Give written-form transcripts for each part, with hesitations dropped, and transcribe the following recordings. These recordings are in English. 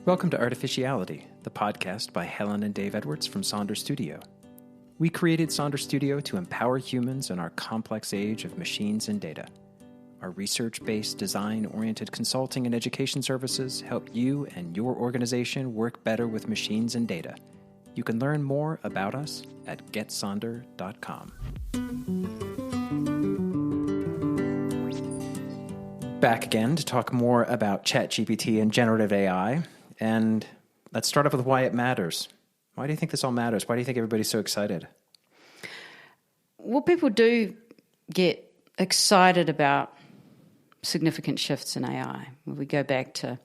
Welcome to Artificiality, the podcast by Helen and Dave Edwards from Sonder Studio. We created Sonder Studio to empower humans in our complex age of machines and data. Our research-based, design-oriented consulting and education services help you and your organization work better with machines and data. You can learn more about us at getsonder.com. Back again to talk more about ChatGPT and generative AI. And let's start off with why it matters. Why do you think this all matters? Why do you think everybody's so excited? Well, people do get excited about significant shifts in AI. When we go back to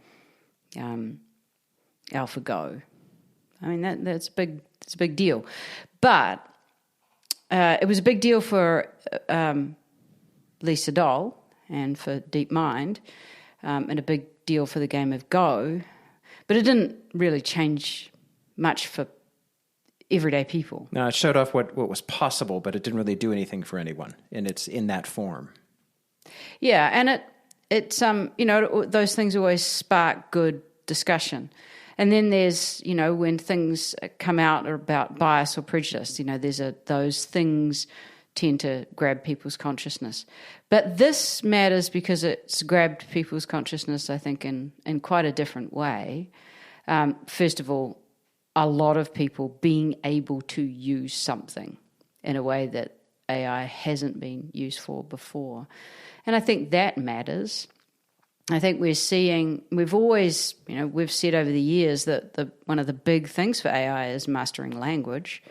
AlphaGo, I mean that's big. It's a big deal, but it was a big deal for Lee Sedol and for DeepMind, and a big deal for the game of Go. But it didn't really change much for everyday people. No, it showed off what was possible, but it didn't really do anything for anyone, and it's in that form. Yeah, and it's those things always spark good discussion. And then there's, when things come out about bias or prejudice, those things tend to grab people's consciousness. But this matters because it's grabbed people's consciousness, I think, in quite a different way. First of all, a lot of people being able to use something in a way that AI hasn't been used for before. And I think that matters. I think we've said over the years that one of the big things for AI is mastering language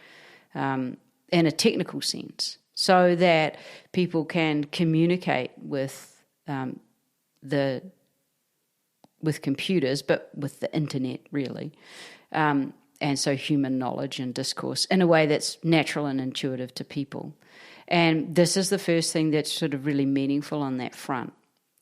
in a technical sense, so that people can communicate with computers, but with the internet, really. And so human knowledge and discourse in a way that's natural and intuitive to people. And this is the first thing that's sort of really meaningful on that front.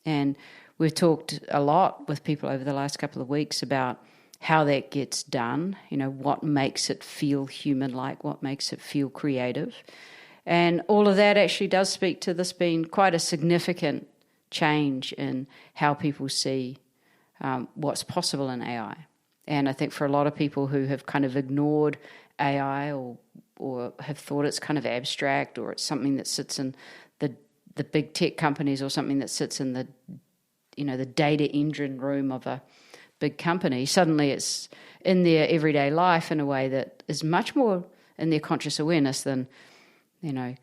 And we've talked a lot with people over the last couple of weeks about how that gets done, what makes it feel human-like, what makes it feel creative. And all of that actually does speak to this being quite a significant change in how people see what's possible in AI. And I think for a lot of people who have kind of ignored AI or have thought it's kind of abstract, or it's something that sits in the big tech companies, or something that sits in the data engine room of a big company, suddenly it's in their everyday life in a way that is much more in their conscious awareness than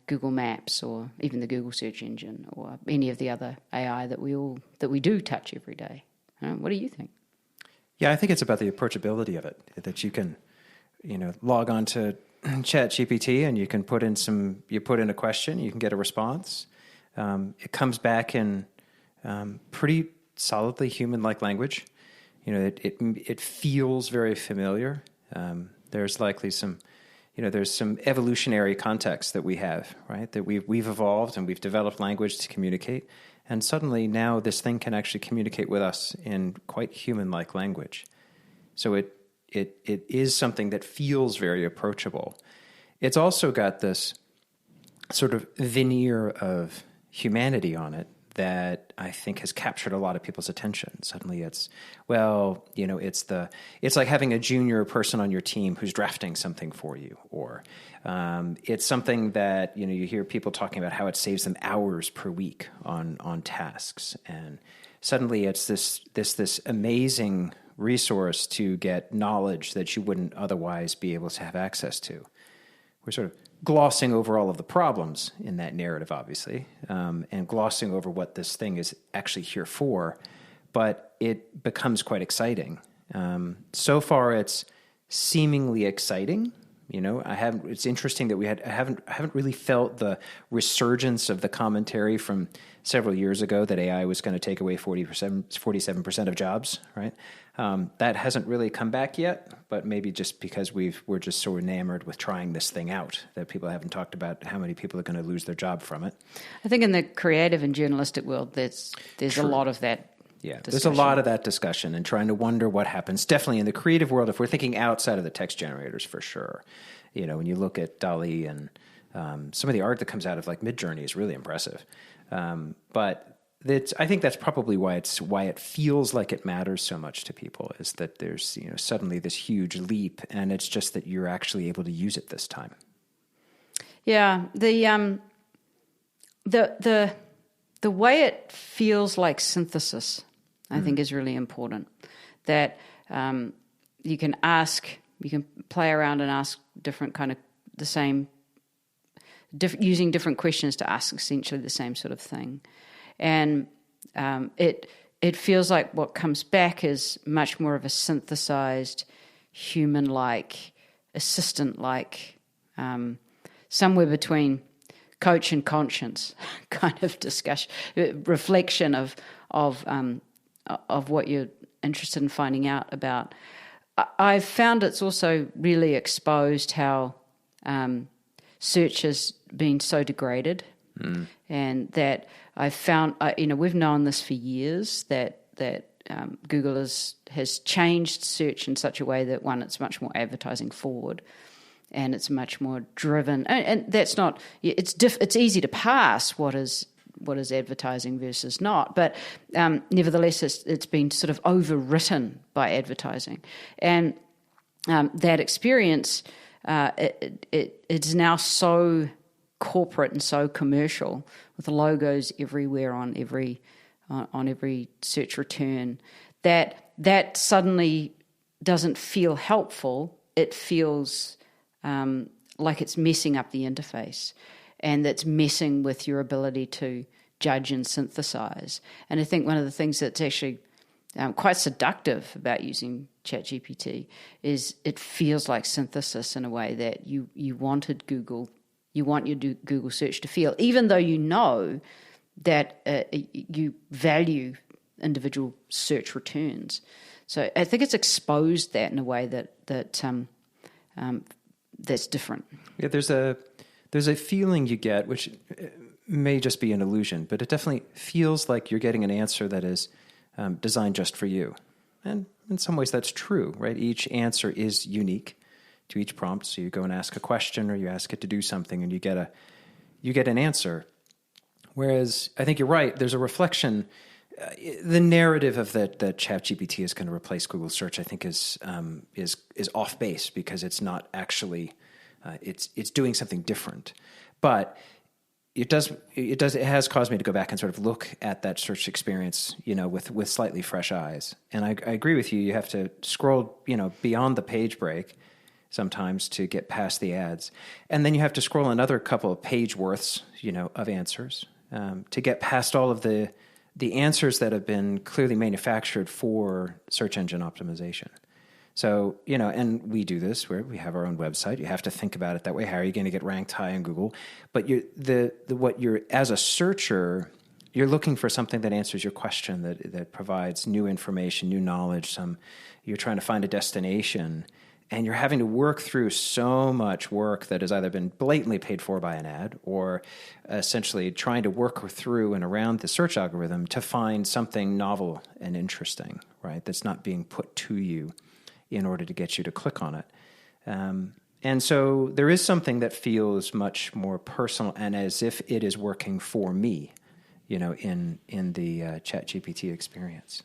Google Maps or even the Google search engine or any of the other AI that we do touch every day. What do you think? Yeah, I think it's about the approachability of it, that you can, log on to ChatGPT and you can put in a question, you can get a response. It comes back in pretty solidly human-like language. It feels very familiar. There's likely some evolutionary context that we have, right? That we've evolved and we've developed language to communicate. And suddenly now this thing can actually communicate with us in quite human-like language. So it is something that feels very approachable. It's also got this sort of veneer of humanity on it that I think has captured a lot of people's attention. Suddenly it's like having a junior person on your team who's drafting something for you, or it's something that, you hear people talking about how it saves them hours per week on tasks. And suddenly it's this amazing resource to get knowledge that you wouldn't otherwise be able to have access to. We're sort of glossing over all of the problems in that narrative, obviously, and glossing over what this thing is actually here for, but it becomes quite exciting. So far, it's seemingly exciting. It's interesting that I haven't really felt the resurgence of the commentary from several years ago that AI was going to take away 47% of jobs, right? That hasn't really come back yet, but maybe just because we're just so enamored with trying this thing out that people haven't talked about how many people are going to lose their job from it. I think in the creative and journalistic world, there's a lot of that. Yeah, there's a lot of that discussion and trying to wonder what happens. Definitely in the creative world, if we're thinking outside of the text generators, for sure. When you look at DALL-E and some of the art that comes out of like Midjourney is really impressive. But I think that's probably why it feels like it matters so much to people, is that there's suddenly this huge leap, and it's just that you're actually able to use it this time. Yeah, the way it feels like synthesis, I think, is really important. That you can play around and ask different kind of the same, using different questions to ask essentially the same sort of thing. And it feels like what comes back is much more of a synthesized, human-like, assistant-like, somewhere between coach and conscience kind of discussion, reflection of what you're interested in finding out about. I've found it's also really exposed how search has been so degraded. And that I've found, we've known this for years, that Google has changed search in such a way that, one, it's much more advertising forward, and it's much more driven. And that's not, it's easy to pass what is advertising versus not, but nevertheless, it's been sort of overwritten by advertising, and that experience it's now so corporate and so commercial, with logos everywhere on every search return, that suddenly doesn't feel helpful. It feels like it's messing up the interface, and that's messing with your ability to judge and synthesize. And I think one of the things that's actually quite seductive about using ChatGPT is it feels like synthesis in a way that you wanted you want your Google search to feel, even though you know that you value individual search returns. So I think it's exposed that in a way that's different. Yeah, there's a feeling you get, which may just be an illusion, but it definitely feels like you're getting an answer that is designed just for you. And in some ways that's true, right? Each answer is unique to each prompt. So you go and ask a question, or you ask it to do something, and you get an answer. Whereas I think you're right, there's a reflection. The narrative of that ChatGPT is going to replace Google search, I think, is off base, because it's not actually it's doing something different. But it has caused me to go back and sort of look at that search experience, with slightly fresh eyes. And I agree with you. You have to scroll, beyond the page break sometimes to get past the ads. And then you have to scroll another couple of page worths, of answers to get past all of the answers that have been clearly manufactured for search engine optimization. So, and we do this where we have our own website. You have to think about it that way. How are you going to get ranked high in Google? But as a searcher, you're looking for something that answers your question, that provides new information, new knowledge. You're trying to find a destination, and you're having to work through so much work that has either been blatantly paid for by an ad, or essentially trying to work through and around the search algorithm to find something novel and interesting, right? That's not being put to you in order to get you to click on it. And so there is something that feels much more personal, and as if it is working for me, in the ChatGPT experience.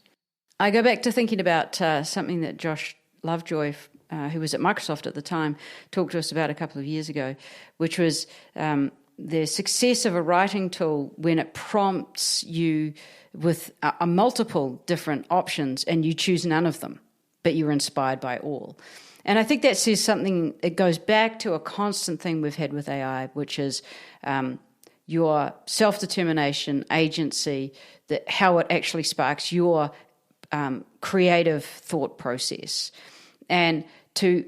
I go back to thinking about something that Josh Lovejoy, who was at Microsoft at the time, talked to us about a couple of years ago, which was the success of a writing tool when it prompts you with a multiple different options and you choose none of them, but you're inspired by all. And I think that says something, it goes back to a constant thing we've had with AI, which is your self-determination, agency, how it actually sparks your creative thought process. And to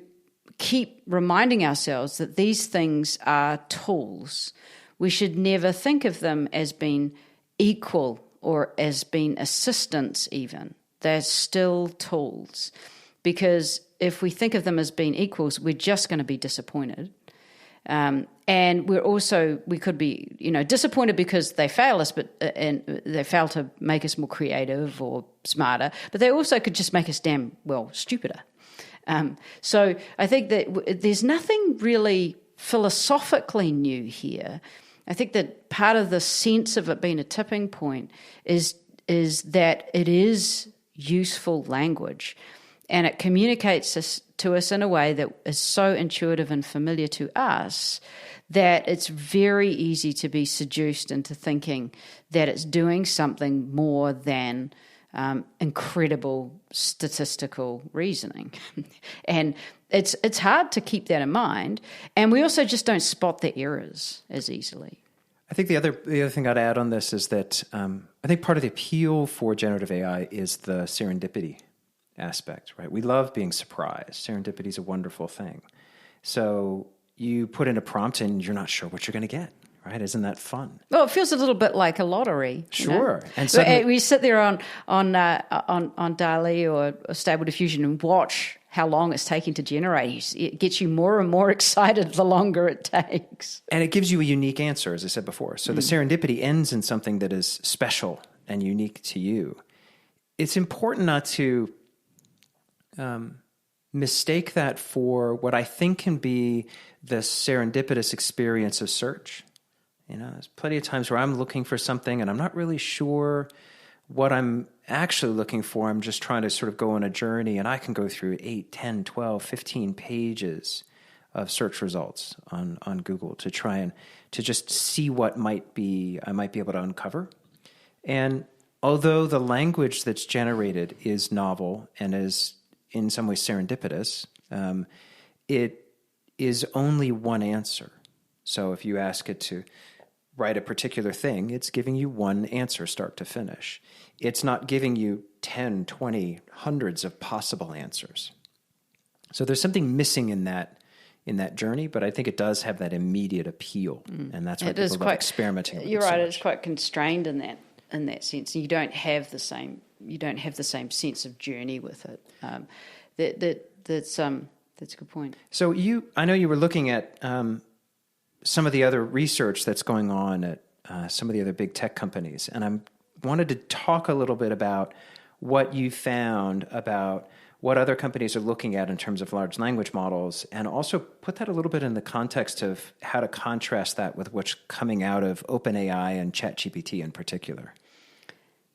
keep reminding ourselves that these things are tools. We should never think of them as being equal or as being assistants even. They're still tools. Because if we think of them as being equals, we're just going to be disappointed. And we could be, disappointed because they fail us, and they fail to make us more creative or smarter, but they also could just make us stupider. So I think that there's nothing really philosophically new here. I think that part of the sense of it being a tipping point is that it is useful language, and it communicates to us in a way that is so intuitive and familiar to us that it's very easy to be seduced into thinking that it's doing something more than incredible statistical reasoning. And it's hard to keep that in mind. And we also just don't spot the errors as easily. I think the other thing I'd add on this is that I think part of the appeal for generative AI is the serendipity aspect, right? We love being surprised. Serendipity is a wonderful thing. So you put in a prompt and you're not sure what you're going to get, right? Isn't that fun? Well, it feels a little bit like a lottery. Sure. And suddenly, we sit there on DALL-E or Stable Diffusion and watch how long it's taking to generate. It gets you more and more excited the longer it takes. And it gives you a unique answer, as I said before. So the serendipity ends in something that is special and unique to you. It's important not to mistake that for what I think can be the serendipitous experience of search. There's plenty of times where I'm looking for something and I'm not really sure what I'm actually looking for. I'm just trying to sort of go on a journey, and I can go through 8, 10, 12, 15 pages of search results on Google to try and to just see what I might be able to uncover. And although the language that's generated is novel and is in some ways serendipitous, it is only one answer. So if you ask it to write a particular thing, it's giving you one answer start to finish. It's not giving you 10, 20, hundreds of possible answers. So there's something missing in that journey, but I think it does have that immediate appeal, and that's why people love experimenting with it. You're right; so much. It's quite constrained in that sense. You don't have the same sense of journey with it. That's a good point. So I know you were looking at some of the other research that's going on at some of the other big tech companies, and I wanted to talk a little bit about what you found about what other companies are looking at in terms of large language models, and also put that a little bit in the context of how to contrast that with what's coming out of OpenAI and ChatGPT in particular.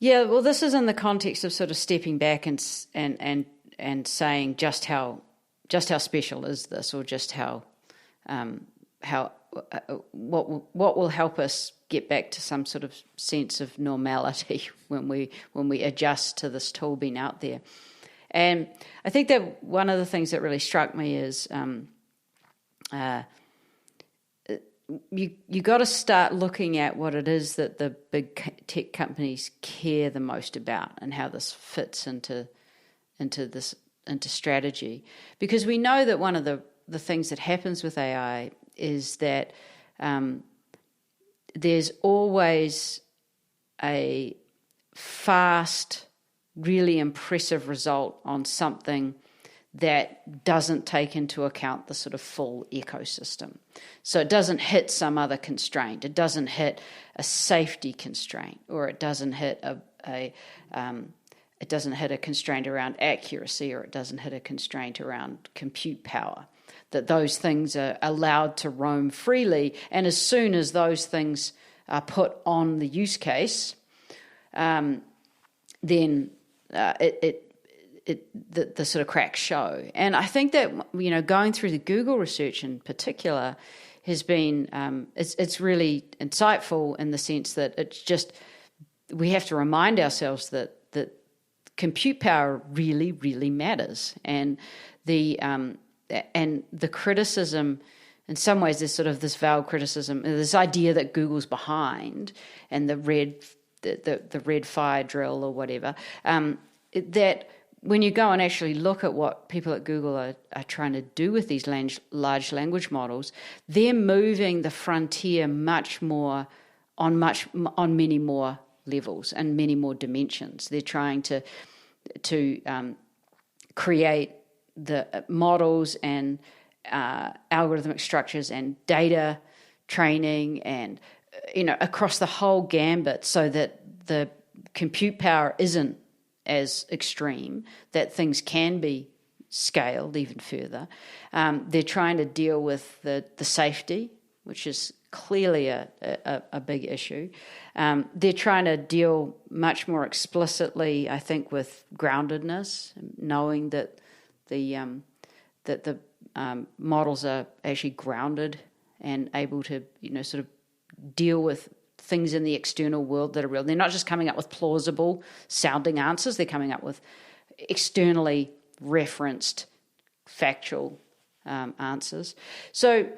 Yeah, well, this is in the context of sort of stepping back and saying just how special is this, or just how what will help us get back to some sort of sense of normality when we adjust to this tool being out there. And I think that one of the things that really struck me is you got to start looking at what it is that the big tech companies care the most about, and how this fits into strategy. Because we know that one of the things that happens with AI is that there's always a fast, really impressive result on something that doesn't take into account the sort of full ecosystem. So it doesn't hit some other constraint. It doesn't hit a safety constraint, or it doesn't hit a constraint around accuracy, or it doesn't hit a constraint around compute power. That those things are allowed to roam freely, and as soon as those things are put on the use case, then the sort of cracks show. And I think that going through the Google research in particular has been it's really insightful in the sense that it's just we have to remind ourselves that compute power really, really matters, and the criticism, in some ways, there's sort of this veiled criticism, this idea that Google's behind, and the red fire drill or whatever, that when you go and actually look at what people at Google are trying to do with these large language models, they're moving the frontier much more on many more levels and many more dimensions. They're trying to create the models and algorithmic structures and data training and across the whole gambit, so that the compute power isn't as extreme, that things can be scaled even further. They're trying to deal with the safety, which is clearly a big issue. They're trying to deal much more explicitly, I think, with groundedness, knowing that the models are actually grounded and able to, sort of deal with things in the external world that are real. They're not just coming up with plausible sounding answers. They're coming up with externally referenced factual answers. So,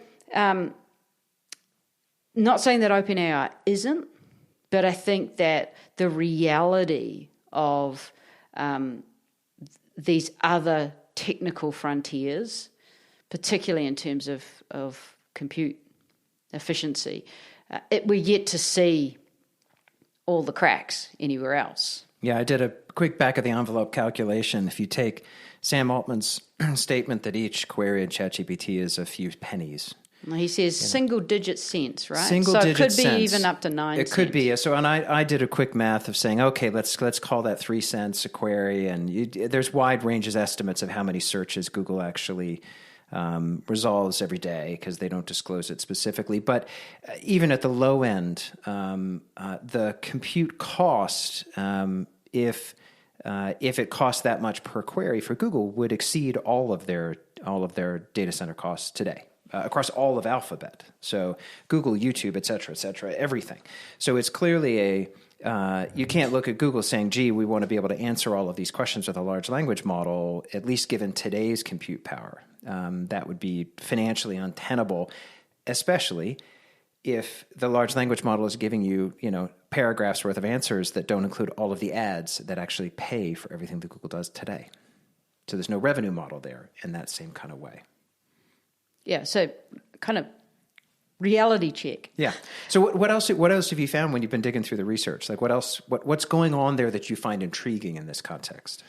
not saying that OpenAI isn't, but I think that the reality of these other technical frontiers, particularly in terms of compute efficiency, we're yet to see all the cracks anywhere else. Yeah, I did a quick back-of-the-envelope calculation. If you take Sam Altman's statement that each query in ChatGPT is a few pennies. He says single-digit cents, right? Single-digit cents. So it could be even up to 9 cents. It could be. So, and I did a quick math of saying, okay, let's call that 3 cents a query, and there's wide ranges estimates of how many searches Google actually resolves every day because they don't disclose it specifically. But even at the low end, the compute cost, if it costs that much per query for Google, would exceed all of their data center costs today across all of Alphabet. So Google, YouTube, et cetera, everything. So it's clearly you can't look at Google saying, gee, we want to be able to answer all of these questions with a large language model, at least given today's compute power. That would be financially untenable, especially if the large language model is giving you, paragraphs worth of answers that don't include all of the ads that actually pay for everything that Google does today. So there's no revenue model there in that same kind of way. Yeah, so kind of reality check. Yeah. So what else have you found when you've been digging through the research? Like what's going on there that you find intriguing in this context?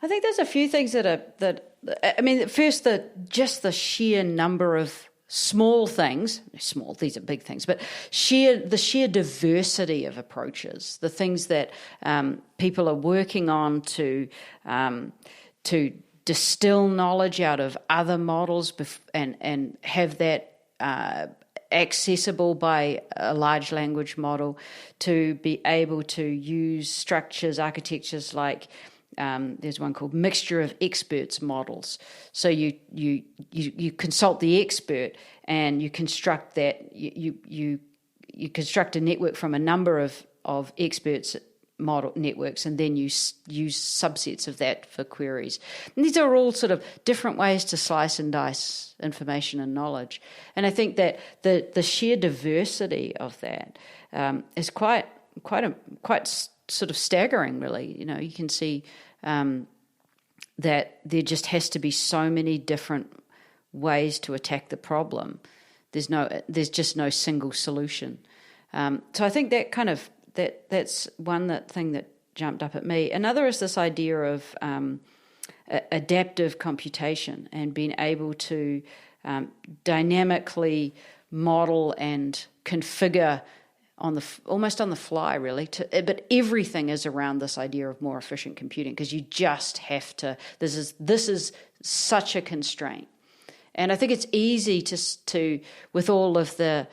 I think there's a few things first, just the sheer number of small things, these are big things, but the sheer diversity of approaches, the things that people are working on to distill knowledge out of other models and have that accessible by a large language model, to be able to use structures, architectures like there's one called mixture of experts models. So you consult the expert and you construct that you construct a network from a number of experts model networks, and then you use subsets of that for queries. And these are all sort of different ways to slice and dice information and knowledge. And I think that the sheer diversity of that is quite sort of staggering, really. You can see that there just has to be so many different ways to attack the problem. There's just no single solution. So I think that kind of that's one thing that jumped up at me. Another is this idea of adaptive computation and being able to dynamically model and configure almost on the fly, really. But everything is around this idea of more efficient computing, because you just have to. This is such a constraint, and I think it's easy to with all of the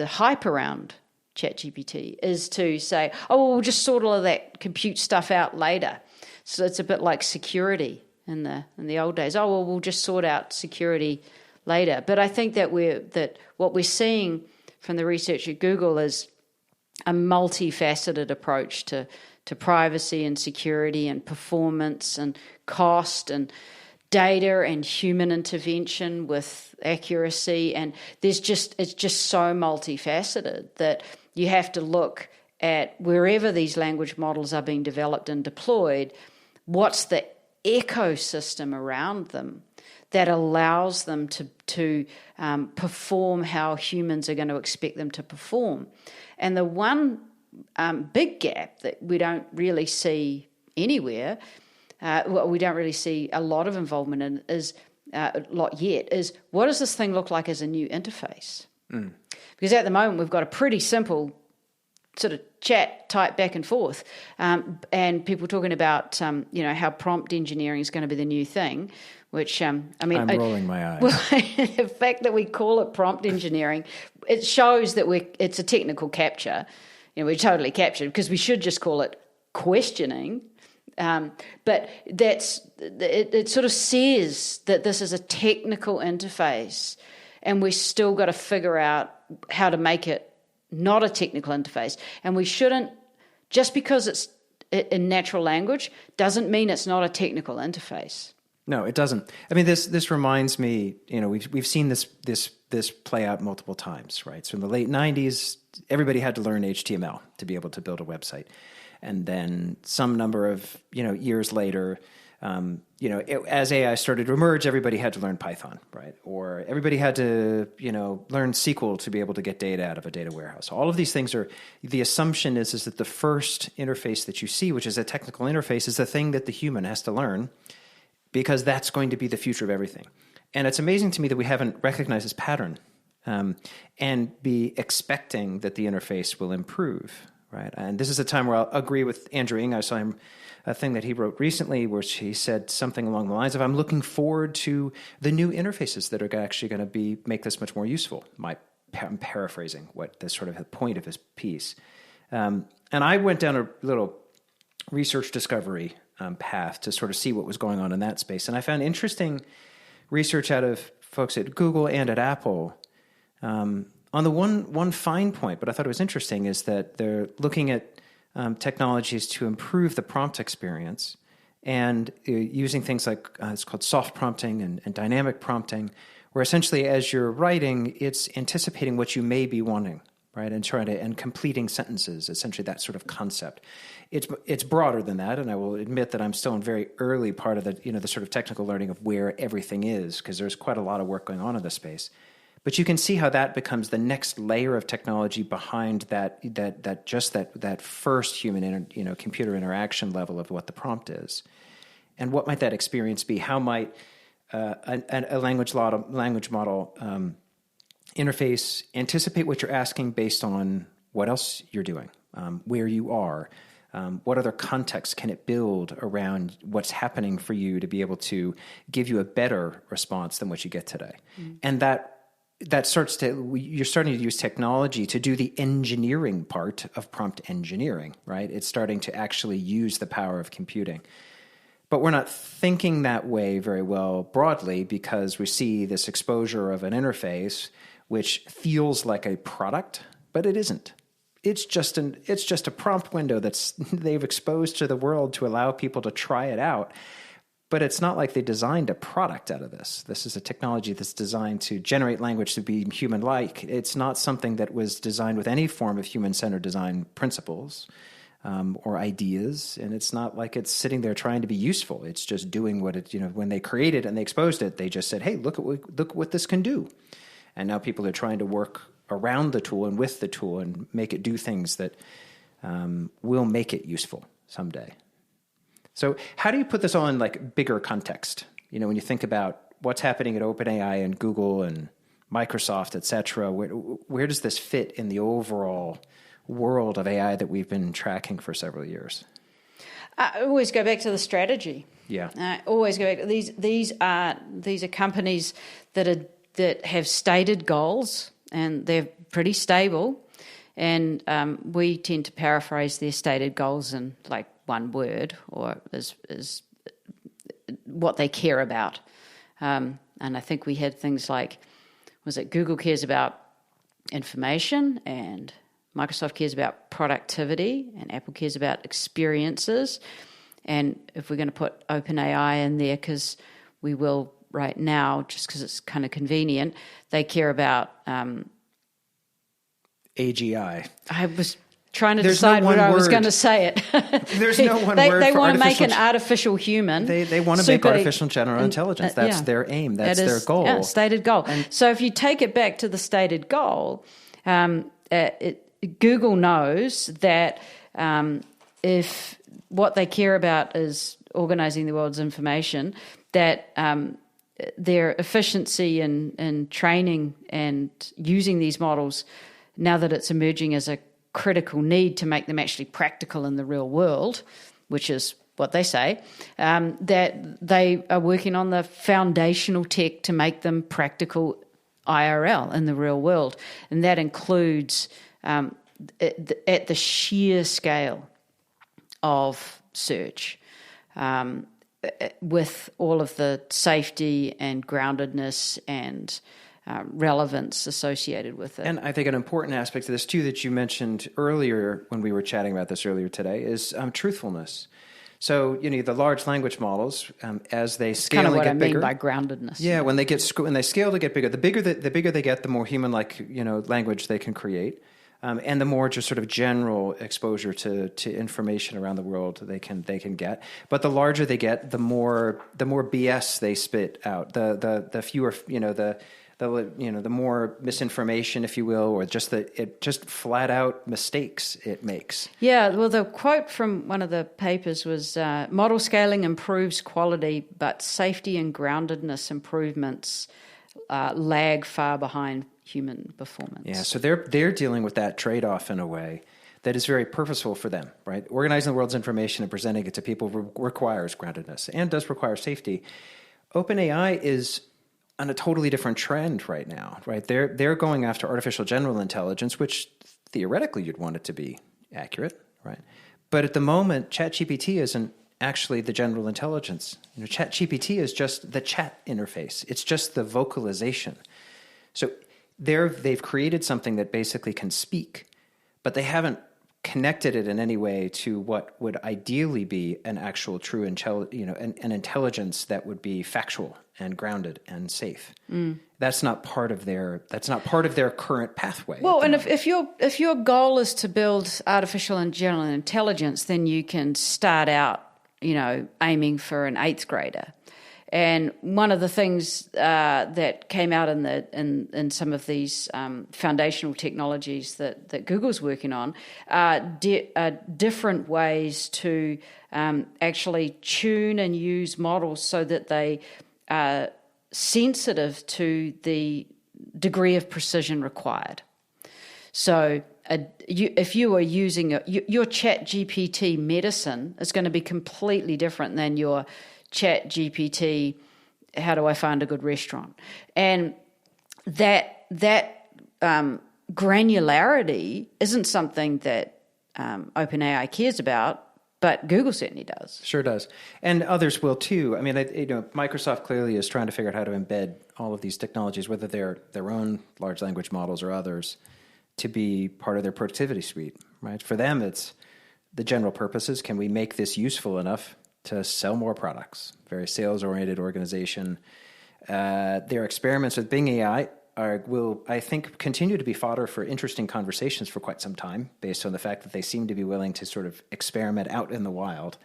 hype around ChatGPT is to say, oh, well, we'll just sort all of that compute stuff out later. So it's a bit like security in the old days. Oh, well, we'll just sort out security later. But I think that what we're seeing from the research at Google is a multifaceted approach to privacy and security and performance and cost and data and human intervention with accuracy. And it's just so multifaceted that you have to look at wherever these language models are being developed and deployed, what's the ecosystem around them that allows them to perform how humans are going to expect them to perform. And the one big gap that we don't really see anywhere, we don't really see a lot of involvement in, is what does this thing look like as a new interface? Because at the moment we've got a pretty simple sort of chat type back and forth, and people talking about how prompt engineering is going to be the new thing, which I'm rolling my eyes. Well, the fact that we call it prompt engineering, it shows that it's a technical capture. We're totally captured, because we should just call it questioning. But it sort of says that this is a technical interface, and we still got to figure out how to make it not a technical interface. And we shouldn't, just because it's in natural language, doesn't mean it's not a technical interface. No, it doesn't. I mean, this reminds me, we've seen this play out multiple times, right? So in the late 90s, everybody had to learn HTML to be able to build a website. And then some number of, years later, as AI started to emerge, everybody had to learn Python, right? Or everybody had to, learn SQL to be able to get data out of a data warehouse. All of these things the assumption is that the first interface that you see, which is a technical interface, is the thing that the human has to learn, because that's going to be the future of everything. And it's amazing to me that we haven't recognized this pattern and be expecting that the interface will improve, right? And this is a time where I'll agree with Andrew Ng. I saw him, a thing that he wrote recently, where he said something along the lines of, I'm looking forward to the new interfaces that are actually going to make this much more useful. I'm paraphrasing what the sort of the point of his piece. And I went down a little research discovery path to sort of see what was going on in that space. And I found interesting research out of folks at Google and at Apple. On the one fine point, but I thought it was interesting, is that they're looking at technologies to improve the prompt experience, and using things like it's called soft prompting and dynamic prompting, where essentially as you're writing, it's anticipating what you may be wanting, right, and completing sentences. Essentially, that sort of concept. It's broader than that, and I will admit that I'm still in very early part of the sort of technical learning of where everything is, because there's quite a lot of work going on in this space. But you can see how that becomes the next layer of technology behind that first human computer interaction level of what the prompt is. And what might that experience be? How might a language model interface anticipate what you're asking based on what else you're doing, where you are, what other context can it build around what's happening for you to be able to give you a better response than what you get today? Mm. And you're starting to use technology to do the engineering part of prompt engineering, right? It's starting to actually use the power of computing. But we're not thinking that way very well broadly, because we see this exposure of an interface which feels like a product, but it isn't. It's just a prompt window they've exposed to the world to allow people to try it out. But it's not like they designed a product out of this. This is a technology that's designed to generate language to be human-like. It's not something that was designed with any form of human-centered design principles or ideas. And it's not like it's sitting there trying to be useful. It's just doing what it, when they created and they exposed it, they just said, hey, look what this can do. And now people are trying to work around the tool and with the tool and make it do things that will make it useful someday. So how do you put this all in bigger context? When you think about what's happening at OpenAI and Google and Microsoft, et cetera, where does this fit in the overall world of AI that we've been tracking for several years? I always go back to the strategy. Yeah. Always go back. These are companies that have stated goals, and they're pretty stable. And we tend to paraphrase their stated goals in one word, or is what they care about. And I think we had things like, Google cares about information, and Microsoft cares about productivity, and Apple cares about experiences. And if we're going to put OpenAI in there, because we will right now, just because it's kind of convenient, they care about AGI. I was trying to decide whether I was going to say it. There's no one word. They want to make an artificial human. They want to make artificial general intelligence. That's their aim. That's their goal. Yeah, stated goal. So if you take it back to the stated goal, Google knows that if what they care about is organizing the world's information, that their efficiency in training and using these models, now that it's emerging as a critical need to make them actually practical in the real world, which is what they say, that they are working on the foundational tech to make them practical IRL in the real world. And that includes at the sheer scale of search, with all of the safety and groundedness and relevance associated with it. And I think an important aspect of this, too, that you mentioned earlier when we were chatting about this earlier today is truthfulness. So, the large language models, as they scale and get bigger. Kind of what I mean by groundedness. Yeah, when they scale to get bigger, the bigger they get, the more human-like, language they can create. And the more just sort of general exposure to information around the world they can get. But the larger they get, the more BS they spit out. The fewer, the more misinformation, if you will, or just flat out mistakes it makes. Yeah, well, the quote from one of the papers was, model scaling improves quality, but safety and groundedness improvements lag far behind human performance. Yeah, so they're dealing with that trade-off in a way that is very purposeful for them, right? Organizing the world's information and presenting it to people requires groundedness and does require safety. OpenAI is on a totally different trend right now, right? They're going after artificial general intelligence, which theoretically you'd want it to be accurate, right? But at the moment, ChatGPT isn't actually the general intelligence. ChatGPT is just the chat interface. It's just the vocalization. So they've created something that basically can speak, but they haven't connected it in any way to what would ideally be an actual true an intelligence that would be factual and grounded and safe. That's not part of their current pathway. Well, and if your goal is to build artificial and general intelligence, then you can start out aiming for an 8th grader. And one of the things that came out in some of these foundational technologies that Google's working on are different ways to actually tune and use models so that they are sensitive to the degree of precision required. So if you are using your ChatGPT medicine is going to be completely different than your ChatGPT, how do I find a good restaurant? And that granularity isn't something that OpenAI cares about, but Google certainly does. Sure does. And others will too. I mean, Microsoft clearly is trying to figure out how to embed all of these technologies, whether they're their own large language models or others, to be part of their productivity suite, right? For them, it's the general purposes. Can we make this useful enough to sell more products? Very sales-oriented organization. Their experiments with Bing AI will, I think, continue to be fodder for interesting conversations for quite some time, based on the fact that they seem to be willing to sort of experiment out in the wild.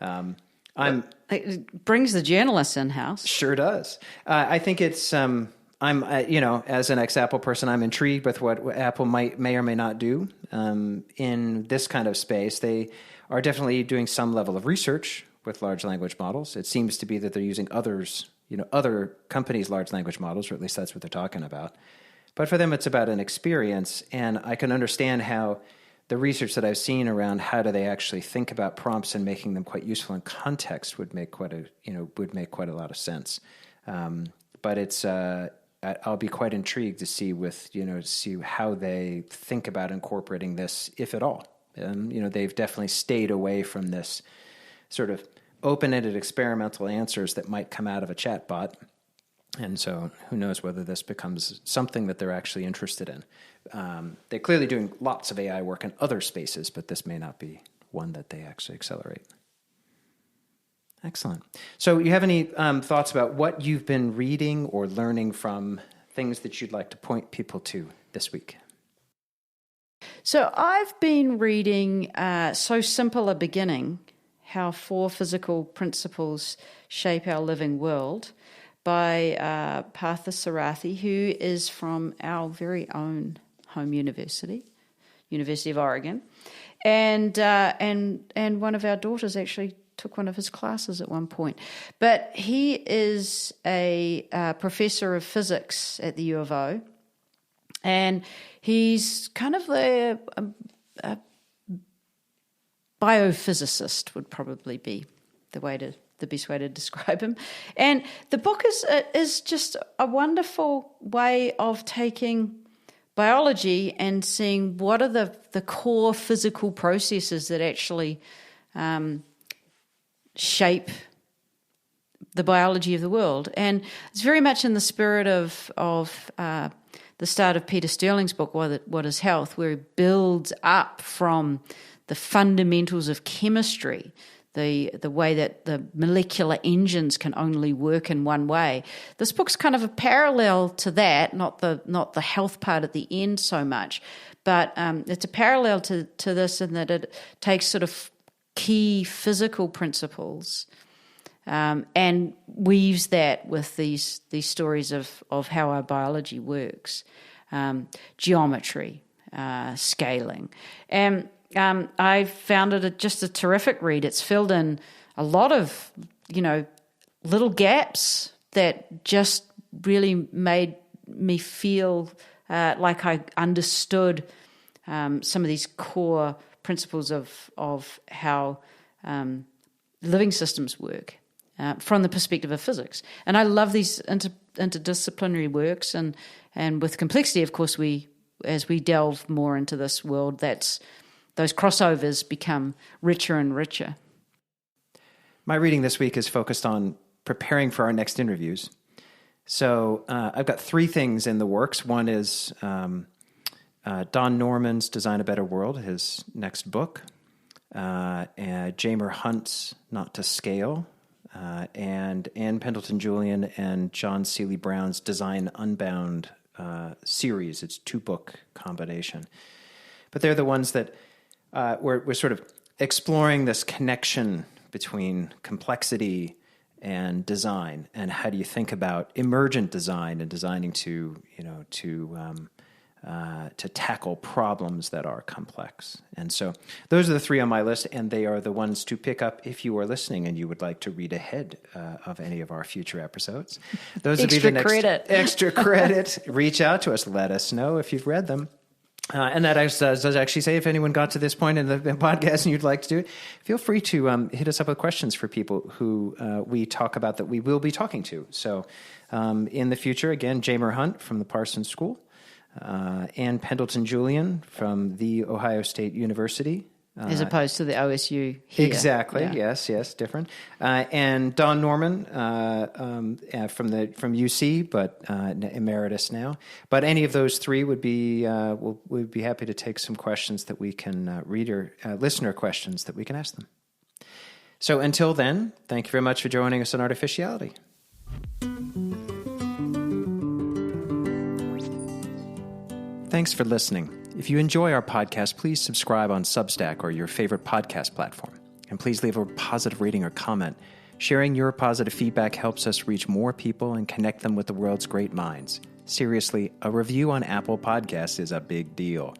It brings the journalists in-house. Sure does. I think it's... as an ex-Apple person, I'm intrigued with what Apple may or may not do in this kind of space. They are definitely doing some level of research with large language models. It seems to be that they're using other companies' large language models, or at least that's what they're talking about. But for them, it's about an experience, and I can understand how the research that I've seen around how do they actually think about prompts and making them quite useful in context would make quite a lot of sense. But it's I'll be quite intrigued to see how they think about incorporating this, if at all. They've definitely stayed away from this sort of open-ended experimental answers that might come out of a chatbot. And so who knows whether this becomes something that they're actually interested in. They're clearly doing lots of AI work in other spaces, but this may not be one that they actually accelerate. Excellent. So you have any thoughts about what you've been reading or learning from things that you'd like to point people to this week? So I've been reading So Simple a Beginning, How 4 Physical Principles Shape Our Living World by Partha Sarathy, who is from our very own home university, University of Oregon. And one of our daughters actually took one of his classes at one point. But he is a professor of physics at the U of O, and he's kind of a biophysicist would probably be the best way to describe him. And the book is just a wonderful way of taking biology and seeing what are the core physical processes that actually shape the biology of the world. And it's very much in the spirit of the start of Peter Sterling's book, What is Health, where he builds up from the fundamentals of chemistry, the way that the molecular engines can only work in one way. This book's kind of a parallel to that, not the health part at the end so much, but it's a parallel to this in that it takes sort of key physical principles and weaves that with these stories of how our biology works, geometry, scaling. And I found it just a terrific read. It's filled in a lot of, little gaps that just really made me feel like I understood some of these core principles of how living systems work from the perspective of physics. And I love these interdisciplinary works, and with complexity, of course, as we delve more into this world, those crossovers become richer and richer. My reading this week is focused on preparing for our next interviews. So I've got 3 things in the works. One is Don Norman's Design a Better World, his next book, Jamer Hunt's Not to Scale, and Ann Pendleton-Julian and John Seeley Brown's Design Unbound series. It's 2-book combination. But they're the ones that we're sort of exploring this connection between complexity and design, and how do you think about emergent design and designing to tackle problems that are complex. And so those are the 3 on my list, and they are the ones to pick up if you are listening and you would like to read ahead of any of our future episodes. Those would be the next extra credit. Reach out to us. Let us know if you've read them. And that does actually say if anyone got to this point in the podcast and you'd like to do it, feel free to hit us up with questions for people who we talk about that we will be talking to. So in the future, again, Jamer Hunt from the Parsons School, Ann Pendleton-Julian from The Ohio State University. As opposed to the OSU here. Exactly. Yeah. Yes, different. And Don Norman from UC, but emeritus now. But any of those 3 would be we'd be happy to take some questions that we can listener questions that we can ask them. So until then, thank you very much for joining us on Artificiality. Thanks for listening. If you enjoy our podcast, please subscribe on Substack or your favorite podcast platform. And please leave a positive rating or comment. Sharing your positive feedback helps us reach more people and connect them with the world's great minds. Seriously, a review on Apple Podcasts is a big deal.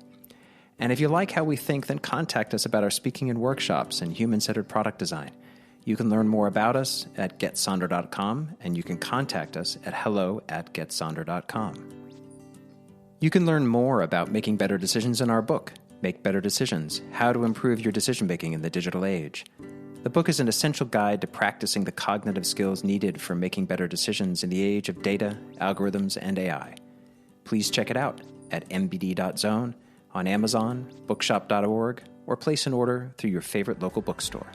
And if you like how we think, then contact us about our speaking and workshops and human-centered product design. You can learn more about us at getsonder.com, and you can contact us at hello@getsonder.com. You can learn more about making better decisions in our book, Make Better Decisions, How to Improve Your Decision-Making in the Digital Age. The book is an essential guide to practicing the cognitive skills needed for making better decisions in the age of data, algorithms, and AI. Please check it out at mbd.zone, on Amazon, bookshop.org, or place an order through your favorite local bookstore.